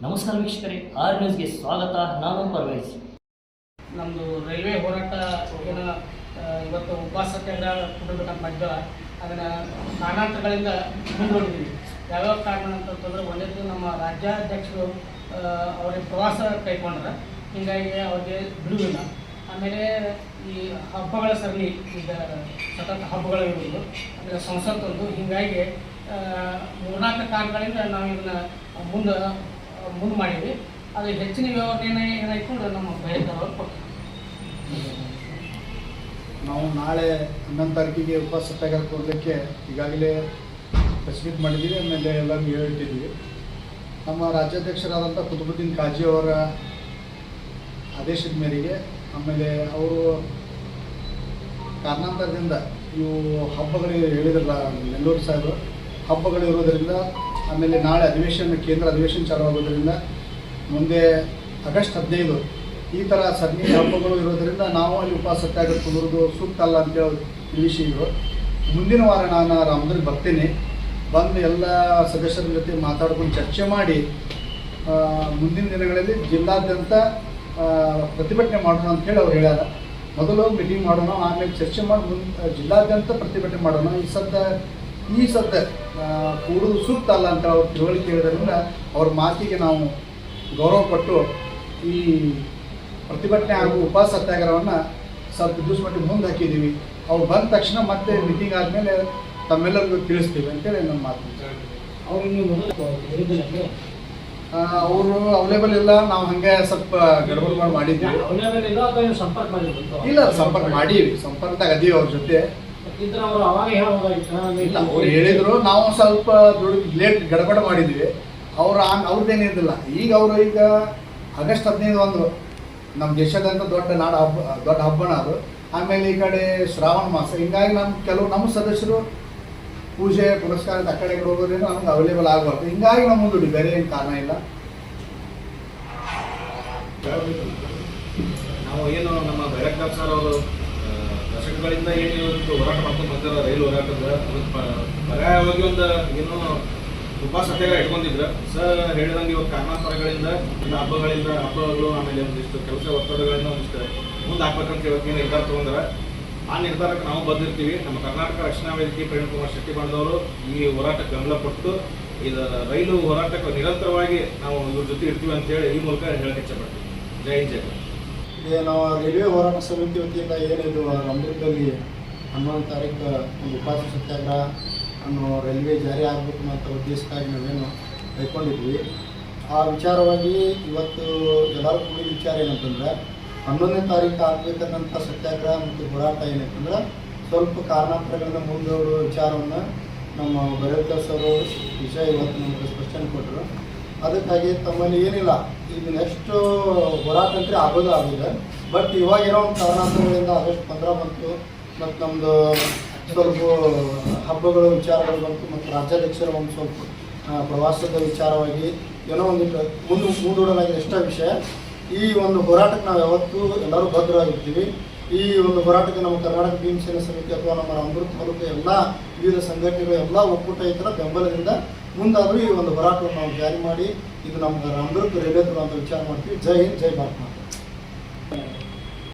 ನಮಸ್ಕಾರ ವೀಕ್ಷಕರೇ, ಆರ್ ನ್ಯೂಸ್ಗೆ ಸ್ವಾಗತ. ನಾನು ಪರ್ವೇಜ್. ನಮ್ಮದು ರೈಲ್ವೆ ಹೋರಾಟ ಏನು ಇವತ್ತು ಉಪವಾಸ ಸತ್ಯಾಗ್ರಹ ಕೊಡಬೇಕಂತ ಮಾಡಿದ್ವಲ್ಲ, ಅದನ್ನು ಕಾರಣಾಂತರಗಳಿಂದ ಮುಂದೂಡಿದ್ವಿ. ಯಾವ್ಯಾವ ಕಾರಣ ಅಂತಂತಂದ್ರೆ, ಒಂದೇದು ನಮ್ಮ ರಾಜ್ಯಾಧ್ಯಕ್ಷರು ಅವರಿಗೆ ಪ್ರವಾಸ ಕೈಗೊಂಡ್ರೆ, ಹೀಗಾಗಿ ಅವ್ರಿಗೆ ಬಿಡುವಿಲ್ಲ. ಆಮೇಲೆ ಈ ಹಬ್ಬಗಳ ಸರಣಿ, ಈಗ ಸತತ ಹಬ್ಬಗಳು ಇರುವುದು, ಆಮೇಲೆ ಸಂಸತ್ತೊಂದು, ಹೀಗಾಗಿ 3-4 ಕಾರಣಗಳಿಂದ ನಾವು ಇದನ್ನು ಮುಂದೆ ಮಾಡೀವಿ. ಅದು ಹೆಚ್ಚಿನ ವಿವರಣೆ ಏನಾಯ್ತು ನಮ್ಮ ಬಯದವರು ಕೊಡ್ತಾರೆ. ನಾವು ನಾಳೆ 11 ತಾರೀಕಿಗೆ ಉಪವಾಸ ಸತ್ಯಾಗ್ರಹ ಕೊಡಲಿಕ್ಕೆ ಈಗಾಗಲೇ ಪ್ರೆಸ್ ಮಾಡಿದ್ದೀವಿ. ಆಮೇಲೆ ಎಲ್ಲರಿಗೂ ಹೇಳಿಟ್ಟಿದ್ದೀವಿ. ನಮ್ಮ ರಾಜ್ಯಾಧ್ಯಕ್ಷರಾದಂಥ ಕುತುಬುದ್ದೀನ್ ಕಾಜಿ ಅವರ ಆದೇಶದ ಮೇರೆಗೆ, ಆಮೇಲೆ ಅವರು ಕಾರಣಾಂತರದಿಂದ ಇವು ಹಬ್ಬಗಳು ಹೇಳಿದ್ರಲ್ಲ ನೆಲ್ಲೂರು ಸಾಹೇಬರು, ಹಬ್ಬಗಳು ಇರೋದರಿಂದ, ಆಮೇಲೆ ನಾಳೆ ಕೇಂದ್ರ ಅಧಿವೇಶನ ಚಾಲು ಆಗೋದ್ರಿಂದ, ಮುಂದೆ ಆಗಸ್ಟ್ 15 ಈ ಥರ ಸರಣಿ ಹಬ್ಬಗಳು ಇರೋದರಿಂದ ನಾವು ಅಲ್ಲಿ ಉಪವಾಸ ಸತ್ಯಾಗ್ರಹ ಕುದುರೋದು ಸೂಕ್ತ ಅಲ್ಲ ಅಂತೇಳಿ ತಿಳಿಸಿದ್ರು. ಮುಂದಿನ ವಾರ ನಾನು ರಾಮದುರ್ಗ ಬರ್ತೀನಿ. ಬಂದು ಎಲ್ಲ ಸದಸ್ಯರ ಜೊತೆ ಮಾತಾಡ್ಕೊಂಡು ಚರ್ಚೆ ಮಾಡಿ ಮುಂದಿನ ದಿನಗಳಲ್ಲಿ ಜಿಲ್ಲಾದ್ಯಂತ ಪ್ರತಿಭಟನೆ ಮಾಡೋಣ ಅಂಥೇಳಿ ಅವ್ರು ಹೇಳ್ಯಾರ. ಮೊದಲು ಮೀಟಿಂಗ್ ಮಾಡೋಣ, ಆಮೇಲೆ ಚರ್ಚೆ ಮಾಡಿ ಜಿಲ್ಲಾದ್ಯಂತ ಪ್ರತಿಭಟನೆ ಮಾಡೋಣ. ಈ ಸದ್ದ ಕೂಡುವುದು ಸೂಕ್ತ ಅಲ್ಲ ಅಂತ ಅವ್ರು ತಿಳುವಳಿಕೆ ಹೇಳಿದ್ರಿಂದ ಅವ್ರ ಮಾತಿಗೆ ನಾವು ಗೌರವ ಕೊಟ್ಟು ಈ ಪ್ರತಿಭಟನೆ ಹಾಗೂ ಉಪವಾಸ ಸತ್ಯಾಗ್ರಹವನ್ನು ಸ್ವಲ್ಪ ದಿವಸ ಮಟ್ಟಿಗೆ ಮುಂದೆ ಹಾಕಿದ್ದೀವಿ. ಅವ್ರು ಬಂದ ತಕ್ಷಣ ಮತ್ತೆ ಮೀಟಿಂಗ್ ಆದಮೇಲೆ ತಮ್ಮೆಲ್ಲರಿಗೂ ತಿಳಿಸ್ತೀವಿ ಅಂತೇಳಿ ನಮ್ಮ ಮಾತು. ಅವರು ಅವೈಲೇಬಲ್ ಇಲ್ಲ, ನಾವು ಹಂಗೆ ಸ್ವಲ್ಪ ಗಡಬಡ ಮಾಡಿದ್ವಿ. ಇಲ್ಲ, ಸಂಪರ್ಕ ಮಾಡೀವಿ, ಸಂಪರ್ಕದಾಗ ಅದೀವಿ ಅವ್ರ ಜೊತೆ. ಇಲ್ಲ, ಅವ್ರು ಹೇಳಿದ್ರು, ನಾವು ಸ್ವಲ್ಪ ಲೇಟ್ ಗಡಬಡ ಮಾಡಿದ್ವಿ. ಅವ್ರದ್ದೇನಿದ್ದಿಲ್ಲ. ಈಗ ಆಗಸ್ಟ್ 15 ಒಂದು ನಮ್ಮ ದೇಶದಂತ ದೊಡ್ಡ ಹಬ್ಬನ ಅದು. ಆಮೇಲೆ ಈ ಕಡೆ ಶ್ರಾವಣ ಮಾಸ, ಹಿಂಗಾಗಿ ನಮ್ಮ ಸದಸ್ಯರು ಪೂಜೆ ಪುರಸ್ಕಾರ ಆ ಕಡೆ ಹೋಗೋದ್ರಿಂದ ನಮ್ಗೆ ಅವೈಲೇಬಲ್ ಆಗಬಾರ್ದು. ಹಿಂಗಾಗಿ ನಾವು ಮುಂದೂಡಿ, ಬೇರೆ ಏನು ಕಾರಣ ಇಲ್ಲ. ನಾವು ಏನು ನಮ್ಮ ಭೈರಕ್ನಾಥ್ ಸರ್ ಅವರು ದಶಕಗಳಿಂದ ಏನು ಹೋರಾಟ ಮಾಡ್ಕೊಂಡು ಬಂದಿರೋ ರೈಲು ಹೋರಾಟದ ಪರ್ಯಾಯವಾಗಿ ಒಂದು ಏನು ಉಪವಾಸ ಸತ್ಯಾಗ್ರಹ ಇಟ್ಕೊಂಡಿದ್ರು. ಸರ್ ಹೇಳಿದಂಗೆ ಇವತ್ತು ಕಾರಣಾಂತರಗಳಿಂದ ಹಬ್ಬಗಳು, ಆಮೇಲೆ ಒಂದಿಷ್ಟು ಕೆಲಸ ಒತ್ತಡಗಳಿಂದ ಒಂದಿಷ್ಟು ಮುಂದೆ ಹಾಕ್ಬೇಕಂತ ಇವತ್ತು ನಿರ್ಧಾರ ತೊಗೊಂಡ್ರೆ, ಆ ನಿರ್ಧಾರಕ್ಕೆ ನಾವು ಬಂದಿರ್ತೀವಿ. ನಮ್ಮ ಕರ್ನಾಟಕ ರಕ್ಷಣಾ ವೇದಿಕೆ ಪ್ರೇಮ್ ಕುಮಾರ್ ಶೆಟ್ಟಿ ಬಂದವರು ಈ ಹೋರಾಟಕ್ಕೆ ಬೆಂಬಲ ಕೊಟ್ಟು ಇದು ರೈಲು ಹೋರಾಟಕ್ಕೆ ನಿರಂತರವಾಗಿ ನಾವು ಇವ್ರ ಜೊತೆ ಇರ್ತೀವಿ ಅಂತೇಳಿ ಈ ಮೂಲಕ ಹೇಳಕ್ಕೆ ಇಚ್ಛೆಪಡ್ತೀವಿ. ಜೈ ಜೈ. ನಾವು ರೈಲ್ವೆ ಹೋರಾಟ ಸಮಿತಿ ವತಿಯಿಂದ ಏನಿದು ರಾಮದುರ್ಗದಲ್ಲಿ 11 ತಾರೀಕು ಒಂದು ಉಪವಾಸ ಸತ್ಯಾಗ್ರಹ ಅನ್ನೋ ರೈಲ್ವೆ ಜಾರಿ ಆಗಬೇಕು ಅಂತ ಉದ್ದೇಶಕ್ಕಾಗಿ ನಾವೇನು ಕೈಗೊಂಡಿದ್ವಿ. ಆ ವಿಚಾರವಾಗಿ ಇವತ್ತು ಎಲ್ಲರೂ ಕೂಡಿದ ವಿಚಾರ ಏನಂತಂದರೆ, 11ನೇ ತಾರೀಕು ಆಗಬೇಕಂತ ಸತ್ಯಾಗ್ರಹ ಮತ್ತು ಹೋರಾಟ ಏನಂತಂದ್ರೆ ಸ್ವಲ್ಪ ಕಾರಣಾಂತರಗಳಿಂದ ಮುಂದೂಡುವ ವಿಚಾರವನ್ನು ನಮ್ಮ ಭೈರಕ್ನಾಥ್ ಅವರು ವಿಷಯ ಇವತ್ತು ನಮಗೆ ಸ್ಪಷ್ಟನೆ ಕೊಟ್ಟರು. ಅದಕ್ಕಾಗಿ ತಮ್ಮಲ್ಲಿ ಏನಿಲ್ಲ, ಈಗ ನೆಕ್ಸ್ಟು ಹೋರಾಟ ಅಂದರೆ ಆಗೋದಿದೆ. ಬಟ್ ಇವಾಗಿರೋ ಒಂದು ಕಾರಣಾಂತರಗಳಿಂದ ಆಗಸ್ಟ್ 15 ಬಂತು, ಮತ್ತು ನಮ್ಮದು ಸ್ವಲ್ಪ ಹಬ್ಬಗಳ ವಿಚಾರಗಳು ಬಂತು, ಮತ್ತು ರಾಜ್ಯಾಧ್ಯಕ್ಷರ ಒಂದು ಸ್ವಲ್ಪ ಪ್ರವಾಸದ ವಿಚಾರವಾಗಿ ಏನೋ ಒಂದಿಟ್ಟು ಮುಂದೂಡಲಾಗಿದೆ ಎಷ್ಟೋ ವಿಷಯ. ಈ ಒಂದು ಹೋರಾಟಕ್ಕೆ ನಾವು ಯಾವತ್ತೂ ಎಲ್ಲರೂ ಭದ್ರವಾಗಿರ್ತೀವಿ. ಈ ಒಂದು ಹೋರಾಟಕ್ಕೆ ನಮ್ಮ ಕರ್ನಾಟಕ ಭೀಮ ಸೇನಾ ಸಮಿತಿ ಅಥವಾ ನಮ್ಮ ರಾಮದುರ್ಗ ತಾಲೂಕು ಎಲ್ಲ ವಿವಿಧ ಸಂಘಟನೆಗಳು ಎಲ್ಲ ಒಕ್ಕೂಟ ಈ ಥರ ಬೆಂಬಲದಿಂದ ಮುಂದಾದರೂ ಈ ಒಂದು ಹೋರಾಟವನ್ನು ನಾವು ಜಾರಿ ಮಾಡಿ ಇದು ನಮ್ಮ ರಾಮದುರ್ಗ ರೈಲ್ವೆ ಅಂತ ವಿಚಾರ ಮಾಡ್ತೀವಿ. ಜೈ ಹಿಂದ್, ಜೈ ಭಾರತ್ ಮಾತಾ.